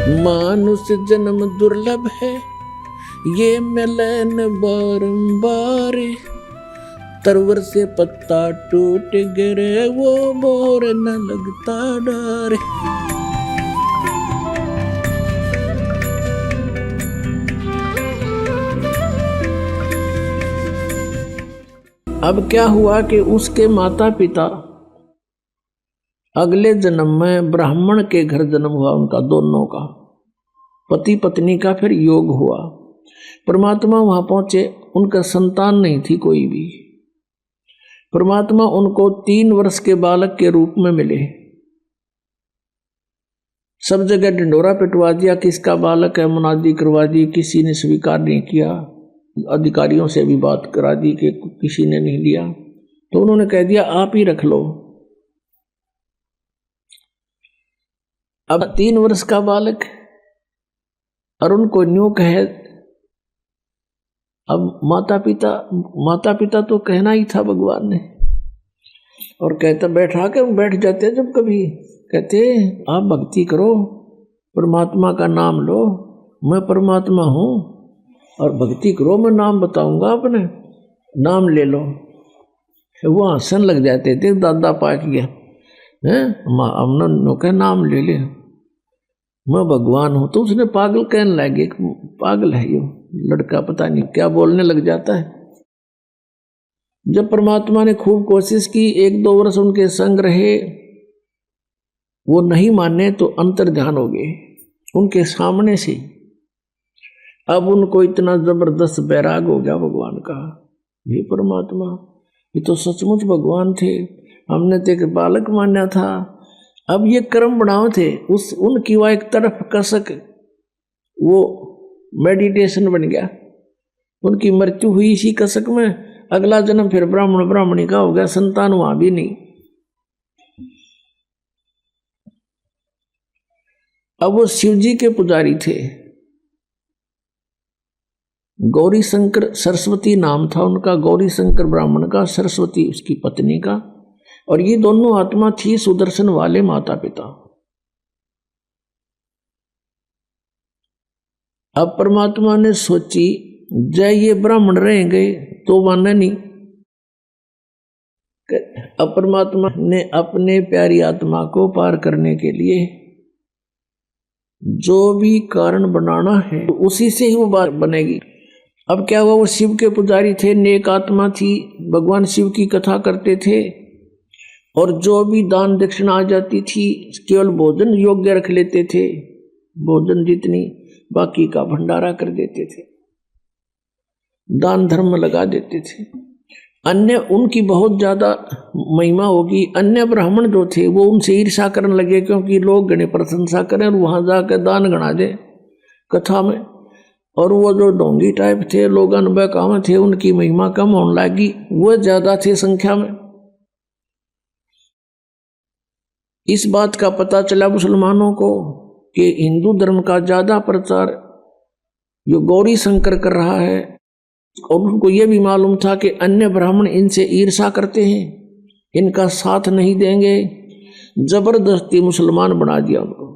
मानुष जन्म दुर्लभ है, ये मिलन बारंबार। तरवर से पत्ता टूट गिरे, वो मोर न लगता डर। अब क्या हुआ कि उसके माता पिता अगले जन्म में ब्राह्मण के घर जन्म हुआ, उनका दोनों का पति पत्नी का फिर योग हुआ। परमात्मा वहां पहुंचे, उनका संतान नहीं थी कोई भी। परमात्मा उनको 3 वर्ष के बालक के रूप में मिले। सब जगह ढिंडोरा पिटवा दिया, किसका बालक है, मुनादी करवा दी, किसी ने स्वीकार नहीं किया। अधिकारियों से भी बात करा दी कि किसी ने नहीं लिया, तो उन्होंने कह दिया आप ही रख लो। अब 3 वर्ष का बालक, और उनको न्यू कहे। अब माता पिता तो कहना ही था भगवान ने, और कहता बैठा के बैठ जाते जब कभी, कहते आप भक्ति करो, परमात्मा का नाम लो, मैं परमात्मा हूं, और भक्ति करो, मैं नाम बताऊंगा, अपने नाम ले लो। वो हंसन लग जाते थे, दादा पाक गया है, हमने नाम ले ले, मैं भगवान हूं। तो उसने पागल कहने लगे, पागल है ये लड़का, पता नहीं क्या बोलने लग जाता है। जब परमात्मा ने खूब कोशिश की, 1-2 वर्ष उनके संग रहे, वो नहीं माने तो अंतर्ध्यान हो गए उनके सामने से। अब उनको इतना जबरदस्त बैराग हो गया भगवान का, ये परमात्मा ये तो सचमुच भगवान थे, हमने तो एक बालक माना था। अब ये कर्म बनाव थे, उनकी वह एक तरफ कसक, वो मेडिटेशन बन गया। उनकी मृत्यु हुई इसी कसक में, अगला जन्म फिर ब्राह्मण ब्राह्मणी का हो गया, संतान वहां भी नहीं। अब वो शिव जी के पुजारी थे, गौरी शंकर सरस्वती नाम था उनका, गौरी शंकर ब्राह्मण का, सरस्वती उसकी पत्नी का, और ये दोनों आत्मा थी सुदर्शन वाले माता पिता। अब परमात्मा ने सोची जय ये ब्राह्मण रहेंगे तो माने नहीं। अब परमात्मा ने अपने प्यारी आत्मा को पार करने के लिए जो भी कारण बनाना है उसी से ही वो बात बनेगी। अब क्या हुआ, वो शिव के पुजारी थे, नेक आत्मा थी, भगवान शिव की कथा करते थे, और जो भी दान दक्षिणा आ जाती थी केवल भोजन योग्य रख लेते थे, भोजन जितनी बाकी का भंडारा कर देते थे, दान धर्म लगा देते थे। अन्य उनकी बहुत ज्यादा महिमा होगी। अन्य ब्राह्मण जो थे वो उनसे ईर्ष्या करने लगे, क्योंकि लोग गणे प्रशंसा करें और वहां जाकर दान गणा दे कथा में, और वो जो ढोंगी टाइप थे, लोग अनबकाम थे, उनकी महिमा कम होने लगी, वो ज्यादा थे संख्या में। इस बात का पता चला मुसलमानों को कि हिंदू धर्म का ज्यादा प्रचार जो गौरी शंकर कर रहा है, और उनको यह भी मालूम था कि अन्य ब्राह्मण इनसे ईर्ष्या करते हैं, इनका साथ नहीं देंगे। जबरदस्ती मुसलमान बना दिया उनको,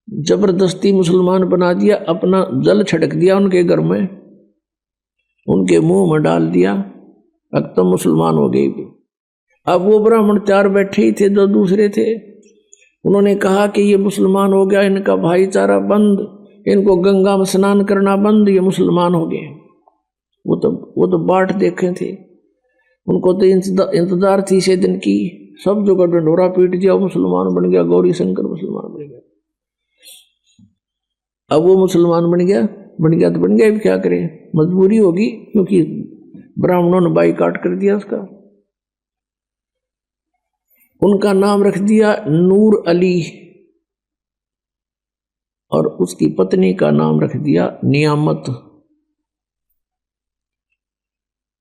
जबरदस्ती मुसलमान बना दिया, अपना जल छिड़क दिया उनके घर में, उनके मुंह में डाल दिया, अब तो मुसलमान हो गए भी। अब वो ब्राह्मण 4 बैठे ही थे, जो दूसरे थे, उन्होंने कहा कि ये मुसलमान हो गया, इनका भाईचारा बंद, इनको गंगा में स्नान करना बंद, ये मुसलमान हो गए। वो तो बाट देखे थे, उनको तो इंतजार थी इसे दिन की। सब जगह ढंडोरा पीट दिया, मुसलमान बन गया, गौरी शंकर मुसलमान बन गया। अब वो मुसलमान बन गया तो बन गया, क्या करे, मजबूरी होगी, क्योंकि ब्राह्मणों ने बाईकाट कर दिया उसका। उनका नाम रख दिया नूर अली, और उसकी पत्नी का नाम रख दिया नियामत।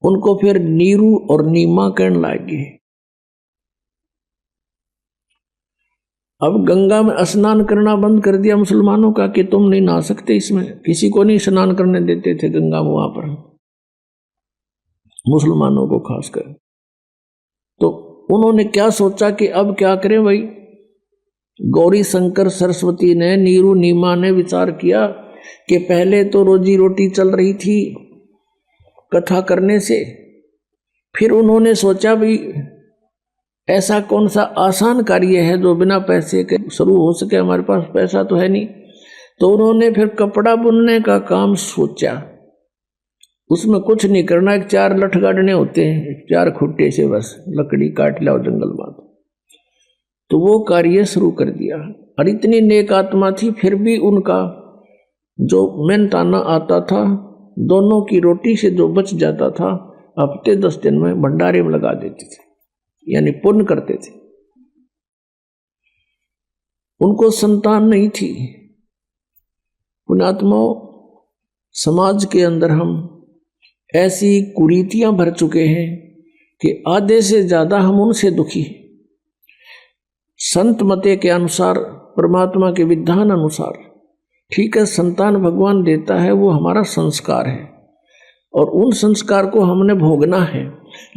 उनको फिर नीरू और नीमा कहने लगे। अब गंगा में स्नान करना बंद कर दिया मुसलमानों का, कि तुम नहीं नहा सकते इसमें, किसी को नहीं स्नान करने देते थे गंगा में, वहां पर मुसलमानों को खासकर। तो उन्होंने क्या सोचा कि अब क्या करें भाई, गौरी शंकर सरस्वती ने, नीरू नीमा ने विचार किया कि पहले तो रोजी रोटी चल रही थी कथा करने से, फिर उन्होंने सोचा भी ऐसा कौन सा आसान कार्य है जो बिना पैसे के शुरू हो सके, हमारे पास पैसा तो है नहीं। तो उन्होंने फिर कपड़ा बुनने का काम सोचा। उसमें कुछ नहीं करना, एक 4 लठ गाड़ने होते हैं, 4 खुट्टे से बस लकड़ी काट लाओ जंगल में। तो वो कार्य शुरू कर दिया। और इतनी नेक आत्मा थी, फिर भी उनका जो मेहनताना आता था, दोनों की रोटी से जो बच जाता था, हफ्ते 10 दिन में भंडारे में लगा देते थे, यानी पुण्य करते थे। उनको संतान नहीं थी। पुण्यात्माओं, समाज के अंदर हम ऐसी कुरीतियां भर चुके हैं कि आधे से ज्यादा हम उनसे दुखी। संत मते के अनुसार, परमात्मा के विधान अनुसार, ठीक है, संतान भगवान देता है, वो हमारा संस्कार है और उन संस्कार को हमने भोगना है।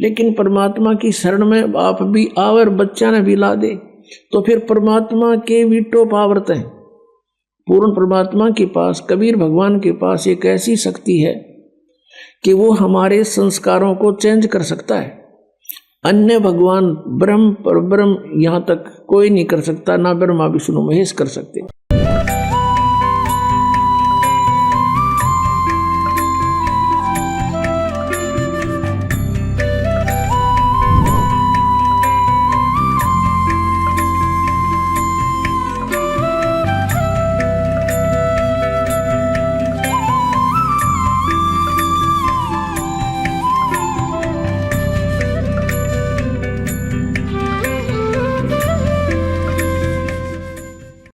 लेकिन परमात्मा की शरण में आप भी आओ और बच्चा ने भी ला दे, तो फिर परमात्मा के भी टॉप आवर्त है। पूर्ण परमात्मा के पास, कबीर भगवान के पास एक ऐसी शक्ति है कि वो हमारे संस्कारों को चेंज कर सकता है। अन्य भगवान ब्रह्म पर ब्रह्म यहाँ तक कोई नहीं कर सकता, ना ब्रह्मा विष्णु महेश कर सकते।